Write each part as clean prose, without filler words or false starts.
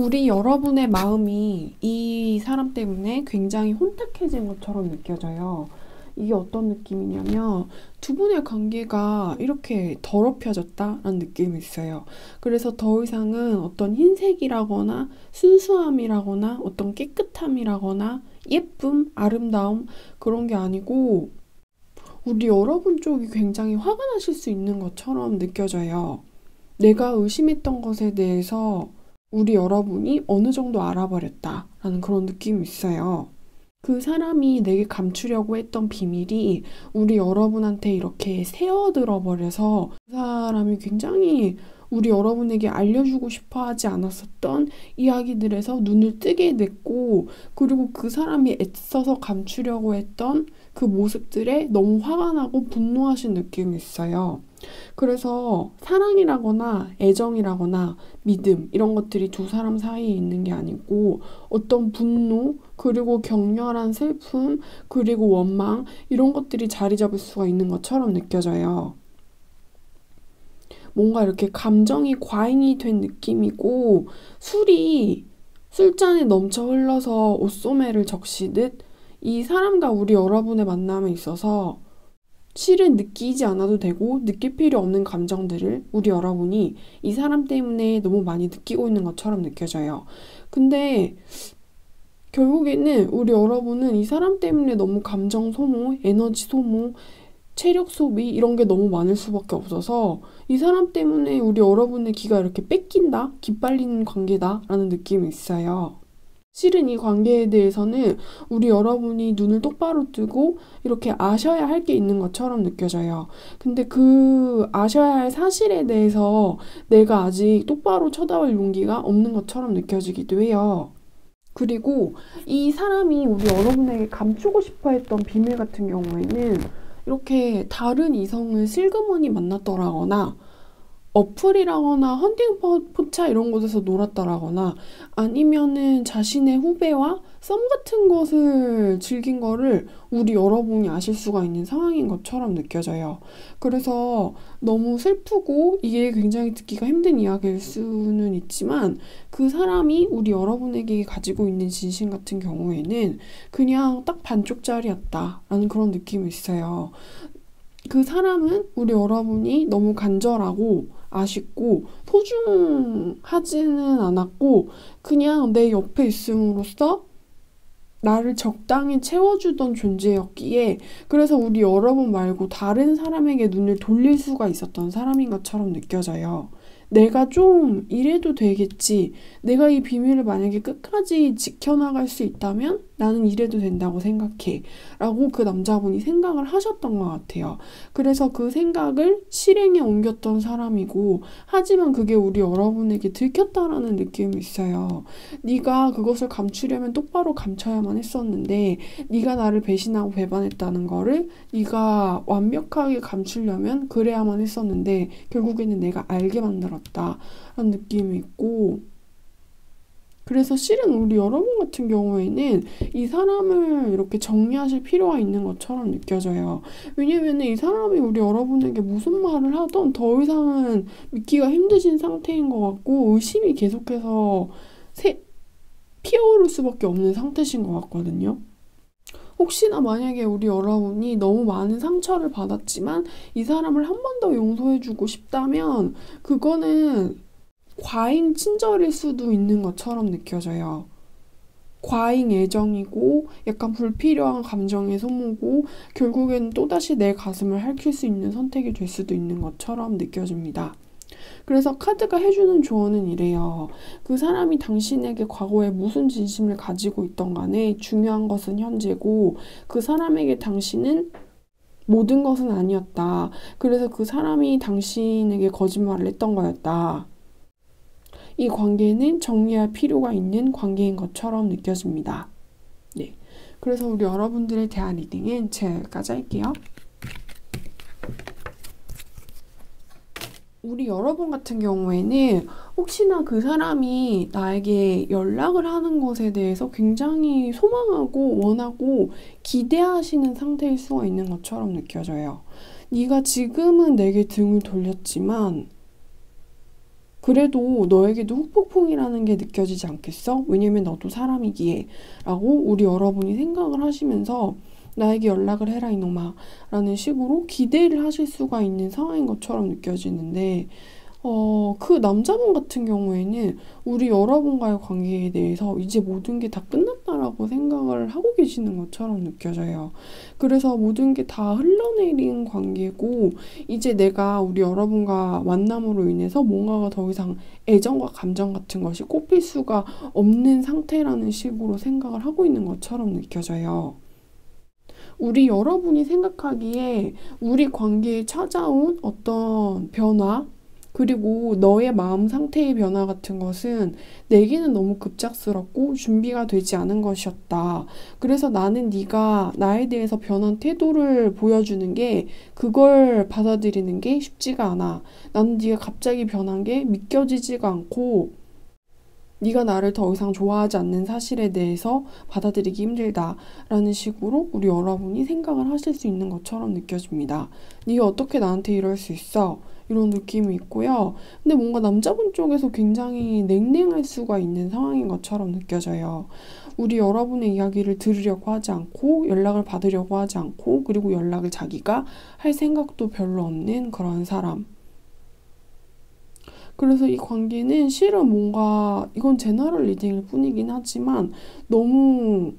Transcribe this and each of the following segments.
우리 여러분의 마음이 이 사람 때문에 굉장히 혼탁해진 것처럼 느껴져요. 이게 어떤 느낌이냐면 두 분의 관계가 이렇게 더럽혀졌다라는 느낌이 있어요. 그래서 더 이상은 어떤 흰색이라거나 순수함이라거나 어떤 깨끗함이라거나 예쁨, 아름다움 그런 게 아니고 우리 여러분 쪽이 굉장히 화가 나실 수 있는 것처럼 느껴져요. 내가 의심했던 것에 대해서 우리 여러분이 어느 정도 알아버렸다라는 그런 느낌이 있어요. 그 사람이 내게 감추려고 했던 비밀이 우리 여러분한테 이렇게 새어들어 버려서 그 사람이 굉장히 우리 여러분에게 알려주고 싶어 하지 않았었던 이야기들에서 눈을 뜨게 됐고, 그리고 그 사람이 애써서 감추려고 했던 그 모습들에 너무 화가 나고 분노하신 느낌이 있어요. 그래서 사랑이라거나 애정이라거나 믿음 이런 것들이 두 사람 사이에 있는 게 아니고 어떤 분노 그리고 격렬한 슬픔 그리고 원망 이런 것들이 자리 잡을 수가 있는 것처럼 느껴져요. 뭔가 이렇게 감정이 과잉이 된 느낌이고 술이 술잔에 넘쳐 흘러서 옷소매를 적시듯 이 사람과 우리 여러분의 만남에 있어서 실은 느끼지 않아도 되고 느낄 필요 없는 감정들을 우리 여러분이 이 사람 때문에 너무 많이 느끼고 있는 것처럼 느껴져요. 근데 결국에는 우리 여러분은 이 사람 때문에 너무 감정 소모, 에너지 소모, 체력 소비 이런 게 너무 많을 수밖에 없어서 이 사람 때문에 우리 여러분의 기가 이렇게 뺏긴다, 기빨리는 관계다라는 느낌이 있어요. 실은 이 관계에 대해서는 우리 여러분이 눈을 똑바로 뜨고 이렇게 아셔야 할 게 있는 것처럼 느껴져요. 근데 그 아셔야 할 사실에 대해서 내가 아직 똑바로 쳐다볼 용기가 없는 것처럼 느껴지기도 해요. 그리고 이 사람이 우리 여러분에게 감추고 싶어 했던 비밀 같은 경우에는 이렇게 다른 이성을 슬그머니 만났더라거나 어플이라거나 헌팅 포차 이런 곳에서 놀았다라거나 아니면은 자신의 후배와 썸 같은 것을 즐긴 거를 우리 여러분이 아실 수가 있는 상황인 것처럼 느껴져요. 그래서 너무 슬프고 이게 굉장히 듣기가 힘든 이야기일 수는 있지만 그 사람이 우리 여러분에게 가지고 있는 진심 같은 경우에는 그냥 딱 반쪽짜리였다라는 그런 느낌이 있어요. 그 사람은 우리 여러분이 너무 간절하고 아쉽고 소중하지는 않았고 그냥 내 옆에 있음으로써 나를 적당히 채워주던 존재였기에 그래서 우리 여러분 말고 다른 사람에게 눈을 돌릴 수가 있었던 사람인 것처럼 느껴져요. 내가 좀 이래도 되겠지. 내가 이 비밀을 만약에 끝까지 지켜나갈 수 있다면 나는 이래도 된다고 생각해. 라고 그 남자분이 생각을 하셨던 것 같아요. 그래서 그 생각을 실행에 옮겼던 사람이고 하지만 그게 우리 여러분에게 들켰다라는 느낌이 있어요. 네가 그것을 감추려면 똑바로 감춰야만 했었는데 네가 나를 배신하고 배반했다는 거를 네가 완벽하게 감추려면 그래야만 했었는데 결국에는 내가 알게 만들었다 라는 느낌이 있고 그래서 실은 우리 여러분 같은 경우에는 이 사람을 이렇게 정리하실 필요가 있는 것처럼 느껴져요. 왜냐면 이 사람이 우리 여러분에게 무슨 말을 하던 더 이상은 믿기가 힘드신 상태인 것 같고 의심이 계속해서 피어오를 수밖에 없는 상태신 것 같거든요. 혹시나 만약에 우리 여러분이 너무 많은 상처를 받았지만 이 사람을 한 번 더 용서해주고 싶다면 그거는 과잉 친절일 수도 있는 것처럼 느껴져요. 과잉 애정이고 약간 불필요한 감정의 소모고 결국에는 또다시 내 가슴을 핥힐 수 있는 선택이 될 수도 있는 것처럼 느껴집니다. 그래서 카드가 해주는 조언은 이래요. 그 사람이 당신에게 과거에 무슨 진심을 가지고 있던 간에 중요한 것은 현재고 그 사람에게 당신은 모든 것은 아니었다. 그래서 그 사람이 당신에게 거짓말을 했던 거였다. 이 관계는 정리할 필요가 있는 관계인 것처럼 느껴집니다. 네. 그래서 우리 여러분들에 대한 리딩은 제가 여기까지 할게요. 우리 여러분 같은 경우에는 혹시나 그 사람이 나에게 연락을 하는 것에 대해서 굉장히 소망하고 원하고 기대하시는 상태일 수가 있는 것처럼 느껴져요. 네가 지금은 내게 등을 돌렸지만 그래도 너에게도 후폭풍이라는 게 느껴지지 않겠어? 왜냐면 너도 사람이기에 라고 우리 여러분이 생각을 하시면서 나에게 연락을 해라 이놈아 라는 식으로 기대를 하실 수가 있는 상황인 것처럼 느껴지는데 그 남자분 같은 경우에는 우리 여러분과의 관계에 대해서 이제 모든 게 다 끝났다라고 생각을 하고 계시는 것처럼 느껴져요. 그래서 모든 게 다 흘러내린 관계고 이제 내가 우리 여러분과 만남으로 인해서 뭔가가 더 이상 애정과 감정 같은 것이 꼽힐 수가 없는 상태라는 식으로 생각을 하고 있는 것처럼 느껴져요. 우리 여러분이 생각하기에 우리 관계에 찾아온 어떤 변화, 그리고 너의 마음 상태의 변화 같은 것은 내게는 너무 급작스럽고 준비가 되지 않은 것이었다. 그래서 나는 네가 나에 대해서 변한 태도를 보여주는 게 그걸 받아들이는 게 쉽지가 않아. 나는 네가 갑자기 변한 게 믿겨지지가 않고 네가 나를 더 이상 좋아하지 않는 사실에 대해서 받아들이기 힘들다라는 식으로 우리 여러분이 생각을 하실 수 있는 것처럼 느껴집니다. 네가 어떻게 나한테 이럴 수 있어? 이런 느낌이 있고요. 근데 뭔가 남자분 쪽에서 굉장히 냉랭할 수가 있는 상황인 것처럼 느껴져요. 우리 여러분의 이야기를 들으려고 하지 않고 연락을 받으려고 하지 않고 그리고 연락을 자기가 할 생각도 별로 없는 그런 사람. 그래서 이 관계는 실은 뭔가 이건 제너럴 리딩일 뿐이긴 하지만 너무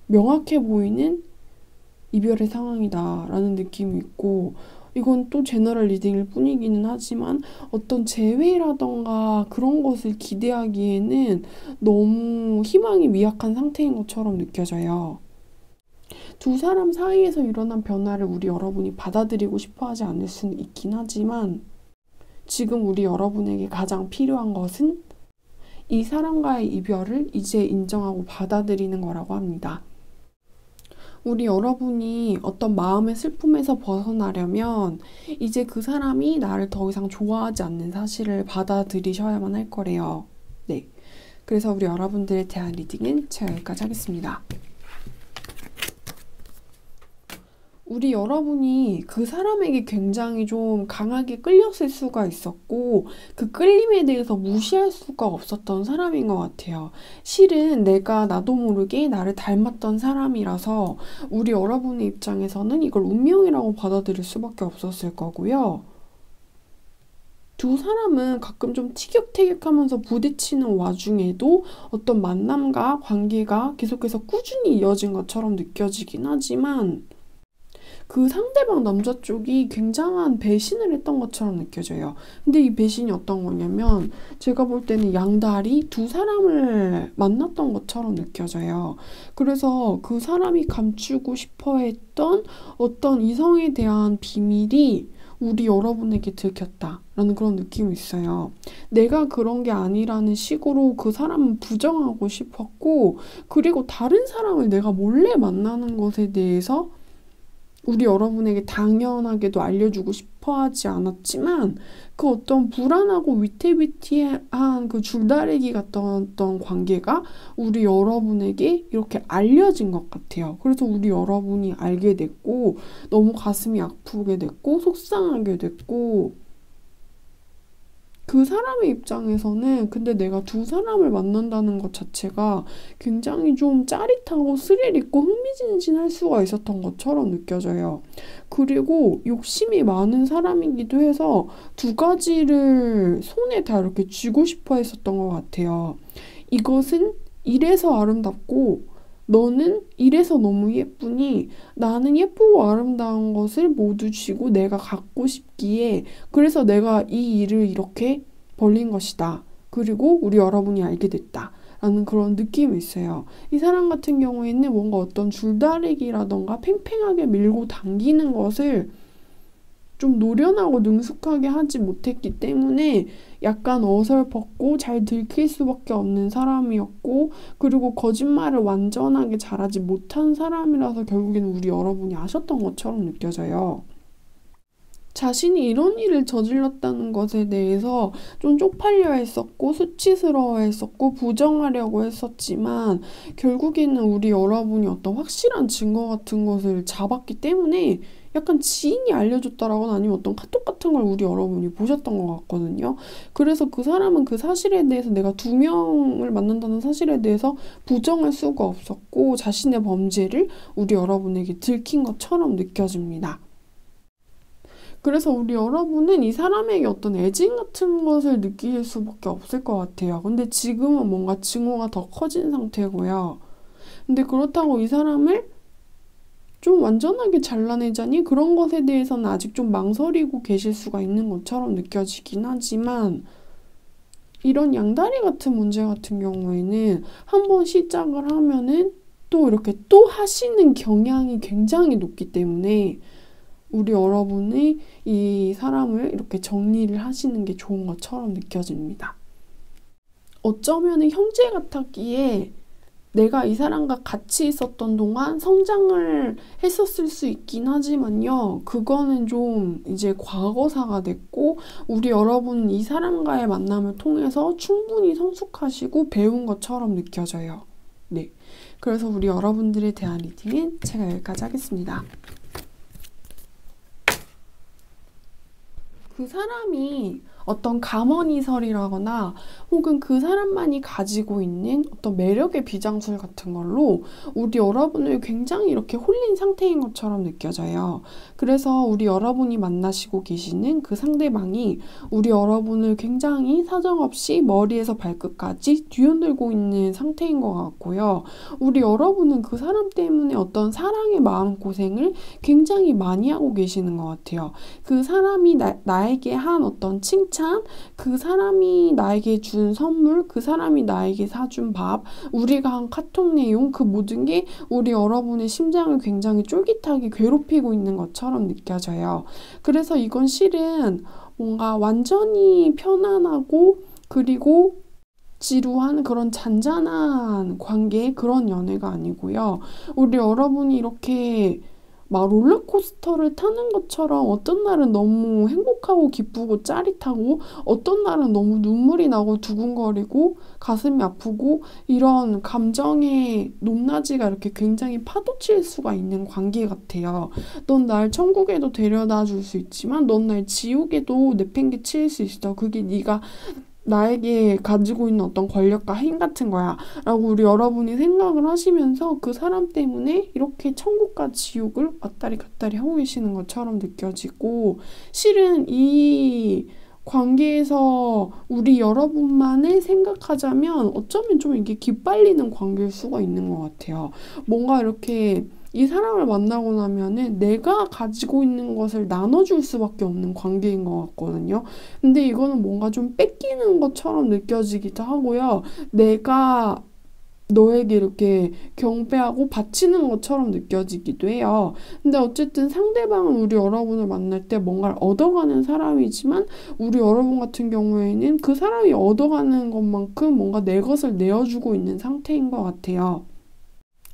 명확해 보이는 이별의 상황이다라는 느낌이 있고 이건 또 제너럴 리딩일 뿐이기는 하지만 어떤 재회라던가 그런 것을 기대하기에는 너무 희망이 미약한 상태인 것처럼 느껴져요. 두 사람 사이에서 일어난 변화를 우리 여러분이 받아들이고 싶어 하지 않을 수는 있긴 하지만 지금 우리 여러분에게 가장 필요한 것은 이 사람과의 이별을 이제 인정하고 받아들이는 거라고 합니다. 우리 여러분이 어떤 마음의 슬픔에서 벗어나려면 이제 그 사람이 나를 더 이상 좋아하지 않는 사실을 받아들이셔야만 할 거래요. 네. 그래서 우리 여러분들에 대한 리딩은 제가 여기까지 하겠습니다. 우리 여러분이 그 사람에게 굉장히 좀 강하게 끌렸을 수가 있었고 그 끌림에 대해서 무시할 수가 없었던 사람인 것 같아요. 실은 내가 나도 모르게 나를 닮았던 사람이라서 우리 여러분의 입장에서는 이걸 운명이라고 받아들일 수밖에 없었을 거고요. 두 사람은 가끔 좀 티격태격하면서 부딪히는 와중에도 어떤 만남과 관계가 계속해서 꾸준히 이어진 것처럼 느껴지긴 하지만 그 상대방 남자 쪽이 굉장한 배신을 했던 것처럼 느껴져요. 근데 이 배신이 어떤 거냐면 제가 볼 때는 양다리 두 사람을 만났던 것처럼 느껴져요. 그래서 그 사람이 감추고 싶어 했던 어떤 이성에 대한 비밀이 우리 여러분에게 들켰다라는 그런 느낌이 있어요. 내가 그런 게 아니라는 식으로 그 사람은 부정하고 싶었고 그리고 다른 사람을 내가 몰래 만나는 것에 대해서 우리 여러분에게 당연하게도 알려주고 싶어 하지 않았지만 그 어떤 불안하고 위태위태한 그 줄다리기 같던 어떤 관계가 우리 여러분에게 이렇게 알려진 것 같아요. 그래서 우리 여러분이 알게 됐고 너무 가슴이 아프게 됐고 속상하게 됐고 그 사람의 입장에서는 근데 내가 두 사람을 만난다는 것 자체가 굉장히 좀 짜릿하고 스릴 있고 흥미진진할 수가 있었던 것처럼 느껴져요. 그리고 욕심이 많은 사람이기도 해서 두 가지를 손에 다 이렇게 쥐고 싶어 했었던 것 같아요. 이것은 이래서 아름답고 너는 이래서 너무 예쁘니 나는 예쁘고 아름다운 것을 모두 쥐고 내가 갖고 싶기에 그래서 내가 이 일을 이렇게 벌린 것이다. 그리고 우리 여러분이 알게 됐다. 라는 그런 느낌이 있어요. 이 사람 같은 경우에는 뭔가 어떤 줄다리기라던가 팽팽하게 밀고 당기는 것을 좀 노련하고 능숙하게 하지 못했기 때문에 약간 어설펐고 잘 들킬 수밖에 없는 사람이었고 그리고 거짓말을 완전하게 잘하지 못한 사람이라서 결국에는 우리 여러분이 아셨던 것처럼 느껴져요. 자신이 이런 일을 저질렀다는 것에 대해서 좀 쪽팔려 했었고 수치스러워 했었고 부정하려고 했었지만 결국에는 우리 여러분이 어떤 확실한 증거 같은 것을 잡았기 때문에 약간 지인이 알려줬다라거나 아니면 어떤 카톡 같은 걸 우리 여러분이 보셨던 것 같거든요. 그래서 그 사람은 그 사실에 대해서 내가 2명을 만난다는 사실에 대해서 부정할 수가 없었고 자신의 범죄를 우리 여러분에게 들킨 것처럼 느껴집니다. 그래서 우리 여러분은 이 사람에게 어떤 애증 같은 것을 느끼실 수밖에 없을 것 같아요. 근데 지금은 뭔가 증오가 더 커진 상태고요. 근데 그렇다고 이 사람을 좀 완전하게 잘라내자니 그런 것에 대해서는 아직 좀 망설이고 계실 수가 있는 것처럼 느껴지긴 하지만 이런 양다리 같은 문제 같은 경우에는 한번 시작을 하면은 또 이렇게 또 하시는 경향이 굉장히 높기 때문에 우리 여러분이 이 사람을 이렇게 정리를 하시는 게 좋은 것처럼 느껴집니다. 어쩌면 형제 같았기에 내가 이 사람과 같이 있었던 동안 성장을 했었을 수 있긴 하지만요. 그거는 좀 이제 과거사가 됐고 우리 여러분은 이 사람과의 만남을 통해서 충분히 성숙하시고 배운 것처럼 느껴져요. 네, 그래서 우리 여러분들에 대한 리딩은 제가 여기까지 하겠습니다. 그 사람이 어떤 감언이설이라거나 혹은 그 사람만이 가지고 있는 어떤 매력의 비장술 같은 걸로 우리 여러분을 굉장히 이렇게 홀린 상태인 것처럼 느껴져요. 그래서 우리 여러분이 만나시고 계시는 그 상대방이 우리 여러분을 굉장히 사정없이 머리에서 발끝까지 뒤흔들고 있는 상태인 것 같고요. 우리 여러분은 그 사람 때문에 어떤 사랑의 마음고생을 굉장히 많이 하고 계시는 것 같아요. 그 사람이 나에게 한 어떤 칭찬, 그 사람이 나에게 준 선물, 그 사람이 나에게 사준 밥, 우리가 한 카톡 내용, 그 모든 게 우리 여러분의 심장을 굉장히 쫄깃하게 괴롭히고 있는 것처럼 느껴져요. 그래서 이건 실은 뭔가 완전히 편안하고 그리고 지루한 그런 잔잔한 관계의 그런 연애가 아니고요. 우리 여러분이 이렇게 막 롤러코스터를 타는 것처럼 어떤 날은 너무 행복하고 기쁘고 짜릿하고 어떤 날은 너무 눈물이 나고 두근거리고 가슴이 아프고 이런 감정의 높낮이가 이렇게 굉장히 파도칠 수가 있는 관계 같아요. 넌 날 천국에도 데려다 줄 수 있지만 넌 날 지옥에도 내팽개칠 수 있어. 그게 네가 나에게 가지고 있는 어떤 권력과 힘 같은 거야 라고 우리 여러분이 생각을 하시면서 그 사람 때문에 이렇게 천국과 지옥을 왔다리 갔다리 하고 계시는 것처럼 느껴지고 실은 이 관계에서 우리 여러분만을 생각하자면 어쩌면 좀 이게 기빨리는 관계일 수가 있는 것 같아요. 뭔가 이렇게 이 사람을 만나고 나면은 내가 가지고 있는 것을 나눠줄 수밖에 없는 관계인 것 같거든요. 근데 이거는 뭔가 좀 뺏기는 것처럼 느껴지기도 하고요. 내가 너에게 이렇게 경배하고 바치는 것처럼 느껴지기도 해요. 근데 어쨌든 상대방은 우리 여러분을 만날 때 뭔가를 얻어가는 사람이지만 우리 여러분 같은 경우에는 그 사람이 얻어가는 것만큼 뭔가 내 것을 내어주고 있는 상태인 것 같아요.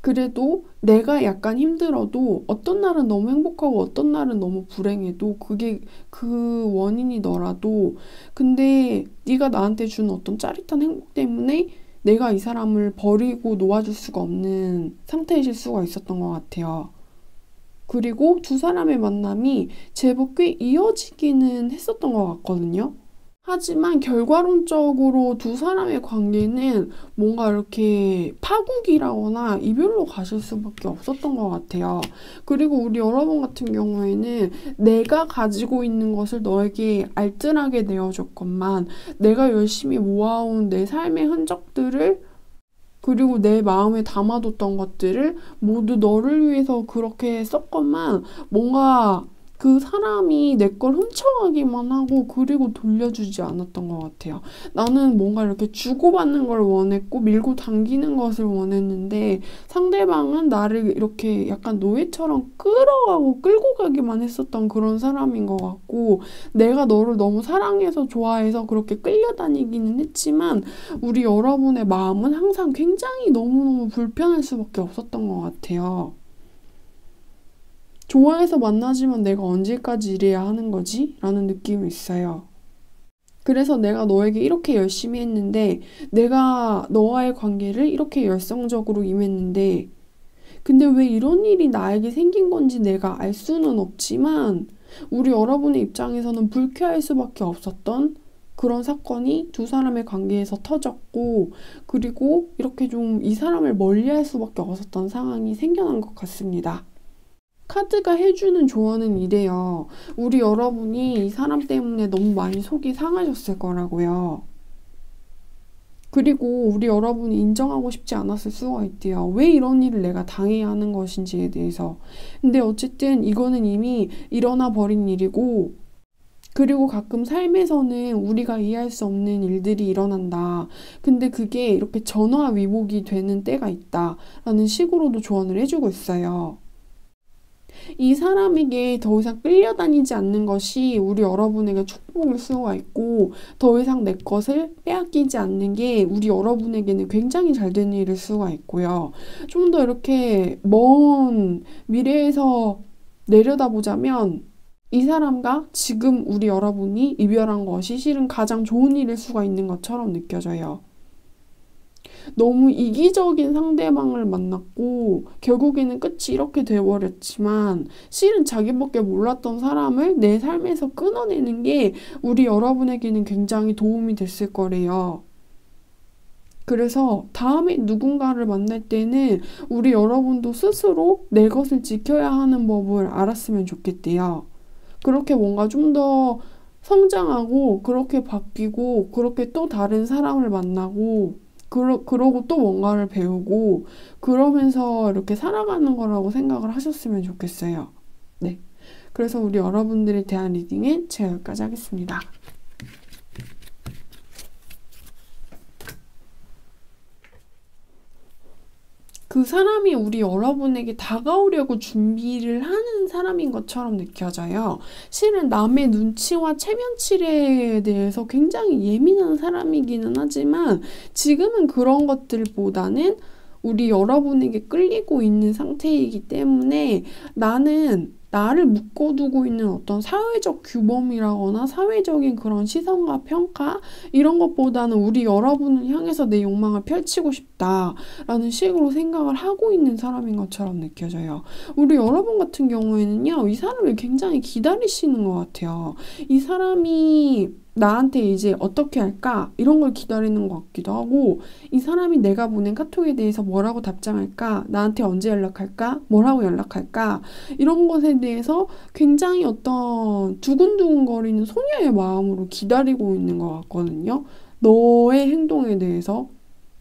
그래도 내가 약간 힘들어도 어떤 날은 너무 행복하고 어떤 날은 너무 불행해도 그게 그 원인이 너라도 근데 네가 나한테 준 어떤 짜릿한 행복 때문에 내가 이 사람을 버리고 놓아줄 수가 없는 상태이실 수가 있었던 것 같아요. 그리고 두 사람의 만남이 제법 꽤 이어지기는 했었던 것 같거든요. 하지만 결과론적으로 두 사람의 관계는 뭔가 이렇게 파국이라거나 이별로 가실 수밖에 없었던 것 같아요. 그리고 우리 여러분 같은 경우에는 내가 가지고 있는 것을 너에게 알뜰하게 내어줬건만 내가 열심히 모아온 내 삶의 흔적들을 그리고 내 마음에 담아뒀던 것들을 모두 너를 위해서 그렇게 썼건만 뭔가 그 사람이 내 걸 훔쳐가기만 하고 그리고 돌려주지 않았던 것 같아요. 나는 뭔가 이렇게 주고받는 걸 원했고 밀고 당기는 것을 원했는데 상대방은 나를 이렇게 약간 노예처럼 끌어가고 끌고 가기만 했었던 그런 사람인 것 같고 내가 너를 너무 사랑해서 좋아해서 그렇게 끌려다니기는 했지만 우리 여러분의 마음은 항상 굉장히 너무너무 불편할 수밖에 없었던 것 같아요. 좋아해서 만나지만 내가 언제까지 이래야 하는 거지? 라는 느낌이 있어요. 그래서 내가 너에게 이렇게 열심히 했는데, 내가 너와의 관계를 이렇게 열성적으로 임했는데, 근데 왜 이런 일이 나에게 생긴 건지 내가 알 수는 없지만, 우리 여러분의 입장에서는 불쾌할 수밖에 없었던 그런 사건이 두 사람의 관계에서 터졌고, 그리고 이렇게 좀 이 사람을 멀리할 수밖에 없었던 상황이 생겨난 것 같습니다. 카드가 해주는 조언은 이래요. 우리 여러분이 이 사람 때문에 너무 많이 속이 상하셨을 거라고요. 그리고 우리 여러분이 인정하고 싶지 않았을 수가 있대요. 왜 이런 일을 내가 당해야 하는 것인지에 대해서. 근데 어쨌든 이거는 이미 일어나 버린 일이고, 그리고 가끔 삶에서는 우리가 이해할 수 없는 일들이 일어난다. 근데 그게 이렇게 전화위복이 되는 때가 있다. 라는 식으로도 조언을 해주고 있어요. 이 사람에게 더 이상 끌려다니지 않는 것이 우리 여러분에게 축복일 수가 있고, 더 이상 내 것을 빼앗기지 않는 게 우리 여러분에게는 굉장히 잘 되는 일일 수가 있고요. 좀 더 이렇게 먼 미래에서 내려다보자면, 이 사람과 지금 우리 여러분이 이별한 것이 실은 가장 좋은 일일 수가 있는 것처럼 느껴져요. 너무 이기적인 상대방을 만났고 결국에는 끝이 이렇게 돼버렸지만, 실은 자기밖에 몰랐던 사람을 내 삶에서 끊어내는 게 우리 여러분에게는 굉장히 도움이 됐을 거래요. 그래서 다음에 누군가를 만날 때는 우리 여러분도 스스로 내 것을 지켜야 하는 법을 알았으면 좋겠대요. 그렇게 뭔가 좀 더 성장하고, 그렇게 바뀌고, 그렇게 또 다른 사람을 만나고, 그러고 또 뭔가를 배우고, 그러면서 이렇게 살아가는 거라고 생각을 하셨으면 좋겠어요. 네. 그래서 우리 여러분들에 대한 리딩은 제가 여기까지 하겠습니다. 그 사람이 우리 여러분에게 다가오려고 준비를 하는 사람인 것처럼 느껴져요. 실은 남의 눈치와 체면치레에 대해서 굉장히 예민한 사람이기는 하지만, 지금은 그런 것들보다는 우리 여러분에게 끌리고 있는 상태이기 때문에, 나는 나를 묶어두고 있는 어떤 사회적 규범이라거나 사회적인 그런 시선과 평가, 이런 것보다는 우리 여러분을 향해서 내 욕망을 펼치고 싶다라는 식으로 생각을 하고 있는 사람인 것처럼 느껴져요. 우리 여러분 같은 경우에는요, 이 사람을 굉장히 기다리시는 것 같아요. 이 사람이 나한테 이제 어떻게 할까? 이런 걸 기다리는 것 같기도 하고, 이 사람이 내가 보낸 카톡에 대해서 뭐라고 답장할까? 나한테 언제 연락할까? 뭐라고 연락할까? 이런 것에 대해서 굉장히 어떤 두근두근거리는 소녀의 마음으로 기다리고 있는 것 같거든요. 너의 행동에 대해서,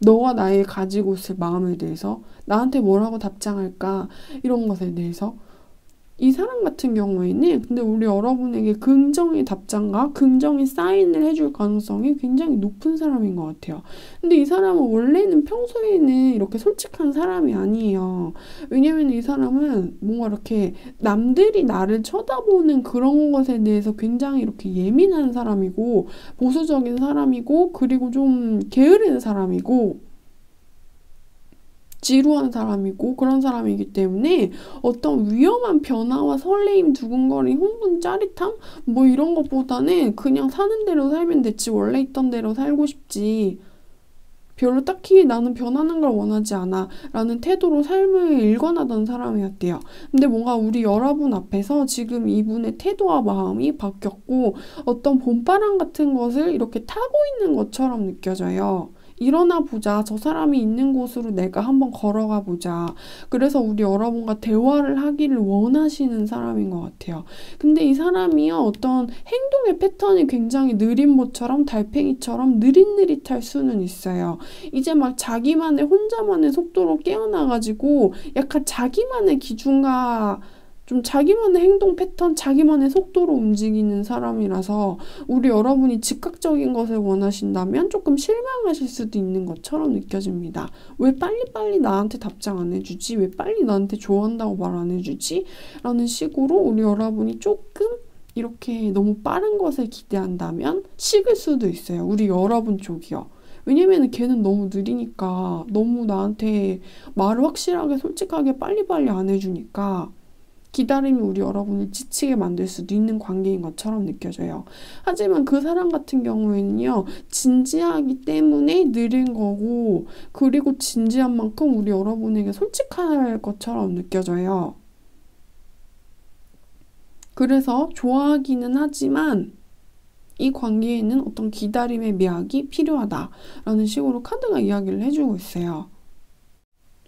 너와 나의 가지고 있을 마음에 대해서, 나한테 뭐라고 답장할까? 이런 것에 대해서. 이 사람 같은 경우에는 근데 우리 여러분에게 긍정의 답장과 긍정의 사인을 해줄 가능성이 굉장히 높은 사람인 것 같아요. 근데 이 사람은 원래는 평소에는 이렇게 솔직한 사람이 아니에요. 왜냐면 이 사람은 뭔가 이렇게 남들이 나를 쳐다보는 그런 것에 대해서 굉장히 이렇게 예민한 사람이고, 보수적인 사람이고, 그리고 좀 게으른 사람이고, 지루한 사람이고, 그런 사람이기 때문에 어떤 위험한 변화와 설레임, 두근거림, 흥분, 짜릿함 뭐 이런 것보다는 그냥 사는 대로 살면 됐지, 원래 있던 대로 살고 싶지, 별로 딱히 나는 변하는 걸 원하지 않아 라는 태도로 삶을 일관하던 사람이었대요. 근데 뭔가 우리 여러분 앞에서 지금 이분의 태도와 마음이 바뀌었고, 어떤 봄바람 같은 것을 이렇게 타고 있는 것처럼 느껴져요. 일어나 보자. 저 사람이 있는 곳으로 내가 한번 걸어가 보자. 그래서 우리 여러분과 대화를 하기를 원하시는 사람인 것 같아요. 근데 이 사람이요, 어떤 행동의 패턴이 굉장히 느린 모처럼, 달팽이처럼 느릿느릿할 수는 있어요. 이제 막 자기만의 혼자만의 속도로 깨어나가지고 약간 자기만의 기준과 좀 자기만의 행동 패턴, 자기만의 속도로 움직이는 사람이라서, 우리 여러분이 즉각적인 것을 원하신다면 조금 실망하실 수도 있는 것처럼 느껴집니다. 왜 빨리빨리 나한테 답장 안 해주지? 왜 빨리 나한테 좋아한다고 말 안 해주지? 라는 식으로 우리 여러분이 조금 이렇게 너무 빠른 것을 기대한다면 식을 수도 있어요. 우리 여러분 쪽이요. 왜냐면 걔는 너무 느리니까, 너무 나한테 말을 확실하게 솔직하게 빨리빨리 안 해주니까. 기다림이 우리 여러분을 지치게 만들 수도 있는 관계인 것처럼 느껴져요. 하지만 그 사람 같은 경우에는요, 진지하기 때문에 느린 거고, 그리고 진지한 만큼 우리 여러분에게 솔직할 것처럼 느껴져요. 그래서 좋아하기는 하지만 이 관계에는 어떤 기다림의 미학이 필요하다라는 식으로 카드가 이야기를 해주고 있어요.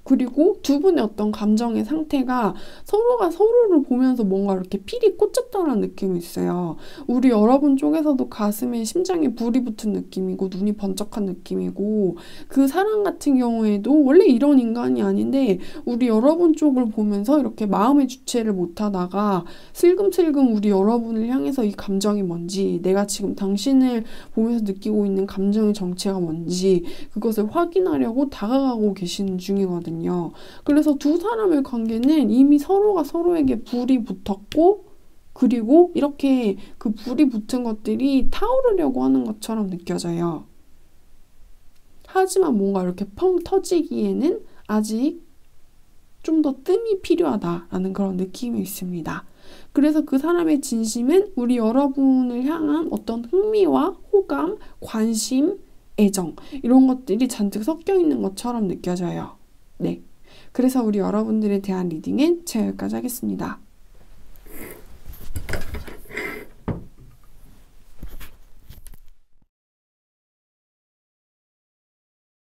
그리고 두 분의 어떤 감정의 상태가 서로가 서로를 보면서 뭔가 이렇게 필이 꽂혔다는 느낌이 있어요. 우리 여러분 쪽에서도 가슴에 심장에 불이 붙은 느낌이고 눈이 번쩍한 느낌이고, 그 사람 같은 경우에도 원래 이런 인간이 아닌데 우리 여러분 쪽을 보면서 이렇게 마음의 주체를 못하다가 슬금슬금 우리 여러분을 향해서 이 감정이 뭔지, 내가 지금 당신을 보면서 느끼고 있는 감정의 정체가 뭔지 그것을 확인하려고 다가가고 계시는 중이거든요. 그래서 두 사람의 관계는 이미 서로가 서로에게 불이 붙었고, 그리고 이렇게 그 불이 붙은 것들이 타오르려고 하는 것처럼 느껴져요. 하지만 뭔가 이렇게 펑 터지기에는 아직 좀 더 뜸이 필요하다라는 그런 느낌이 있습니다. 그래서 그 사람의 진심은 우리 여러분을 향한 어떤 흥미와 호감, 관심, 애정, 이런 것들이 잔뜩 섞여 있는 것처럼 느껴져요. 네. 그래서 우리 여러분들에 대한 리딩은 제가 여기까지 하겠습니다.